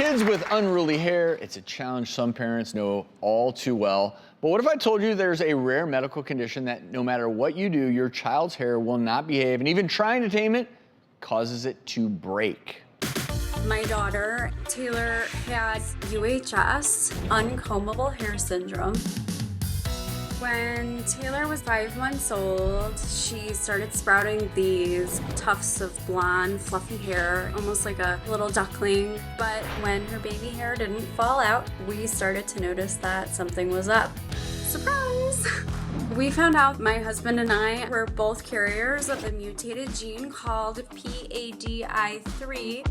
Kids with unruly hair, it's a challenge some parents know all too well. But what if I told you there's a rare medical condition that no matter what you do, your child's hair will not behave, and even trying to tame it causes it to break? My daughter, Taylor, had UHS, Uncombable hair syndrome. When Taylor was 5 months old, she started sprouting these tufts of blonde, fluffy hair, almost like a little duckling. But when her baby hair didn't fall out, we started to notice that something was up. Surprise! We found out my husband and I were both carriers of a mutated gene called PADI3.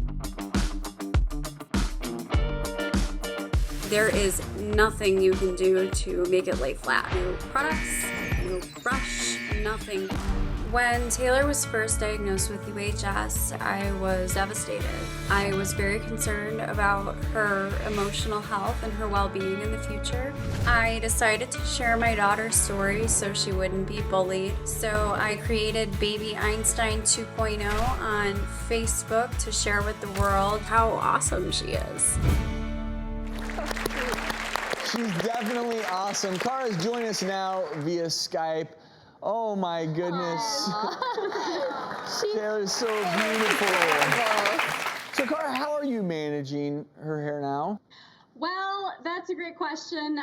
There is nothing you can do to make it lay flat. No products, no brush, nothing. When Taylor was first diagnosed with UHS, I was devastated. I was very concerned about her emotional health and her well-being in the future. I decided to share my daughter's story so she wouldn't be bullied. So I created Baby Einstein 2.0 on Facebook to share with the world how awesome she is. She's definitely awesome. Cara's joining us now via Skype. Oh my goodness. Taylor's so beautiful. So Cara, how are you managing her hair now? Well, that's a great question.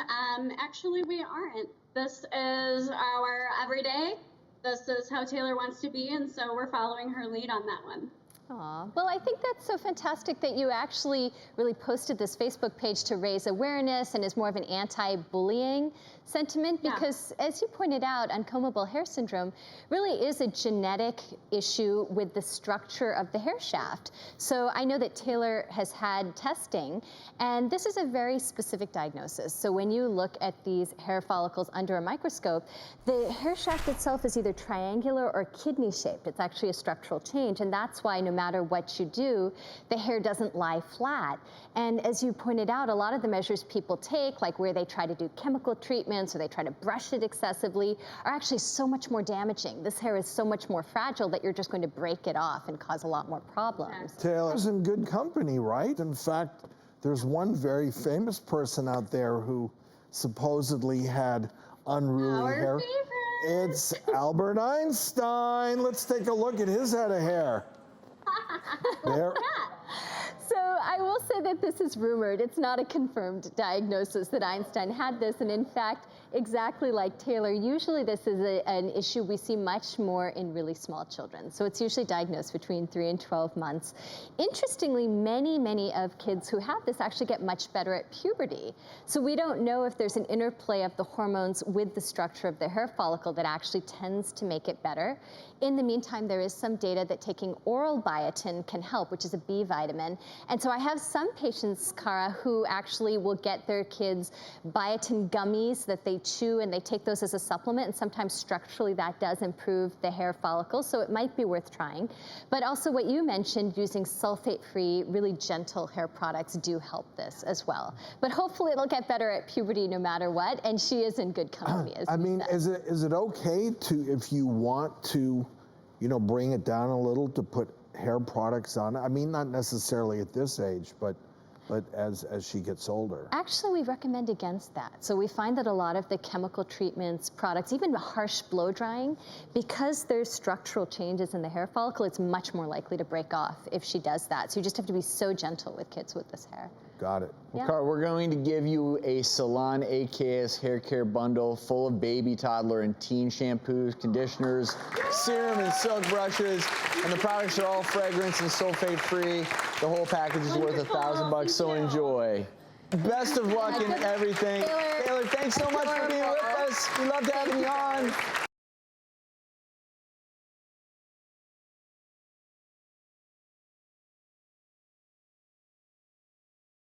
Actually, we aren't. This is our everyday. This is how Taylor wants to be, and so we're following her lead on that one. Aw. Well, I think that's so fantastic that you actually really posted this Facebook page to raise awareness and is more of an anti-bullying sentiment because, as you pointed out, uncombable hair syndrome really is a genetic issue with the structure of the hair shaft. So I know that Taylor has had testing, and this is a very specific diagnosis. So when you look at these hair follicles under a microscope, the hair shaft itself is either triangular or kidney-shaped. It's actually a structural change, and that's why no matter what you do, the hair doesn't lie flat. And as you pointed out, a lot of the measures people take, like where they try to do chemical treatments or they try to brush it excessively, are actually so much more damaging. This hair is so much more fragile that you're just going to break it off and cause a lot more problems. Taylor's in good company, right? In fact, there's one very famous person out there who supposedly had unruly hair. Favorite. It's Albert Einstein. Let's take a look at his head of hair. There. So I will say that this is rumored. It's not a confirmed diagnosis that Einstein had this. And in fact, exactly like Taylor, usually this is an issue we see much more in really small children. So it's usually diagnosed between 3 and 12 months. Interestingly, many of kids who have this actually get much better at puberty. So we don't know if there's an interplay of the hormones with the structure of the hair follicle that actually tends to make it better. In the meantime, there is some data that taking oral biotin can help, which is a B vitamin. And so I have some patients, Cara, who actually will get their kids biotin gummies that they chew, and they take those as a supplement, and sometimes structurally that does improve the hair follicles, so it might be worth trying. But also what you mentioned, using sulfate-free, really gentle hair products do help this as well. But hopefully it'll get better at puberty no matter what, and she is in good company, as I mean, is it okay to, if you want to, you know, bring it down a little, to put hair products on? I mean, not necessarily at this age, but as she gets older. Actually, we recommend against that. So we find that a lot of the chemical treatments, products, even harsh blow drying, because there's structural changes in the hair follicle, it's much more likely to break off if she does that. So you just have to be so gentle with kids with this hair. Got it. Well, Cara, we're going to give you a Salon AKS hair care bundle full of baby, toddler, and teen shampoos, conditioners, serum, and silk brushes. And the products are all fragrance and sulfate-free. The whole package is worth $1,000, so enjoy. Best of luck in everything. Taylor, thanks so much for being with us. We loved having you on.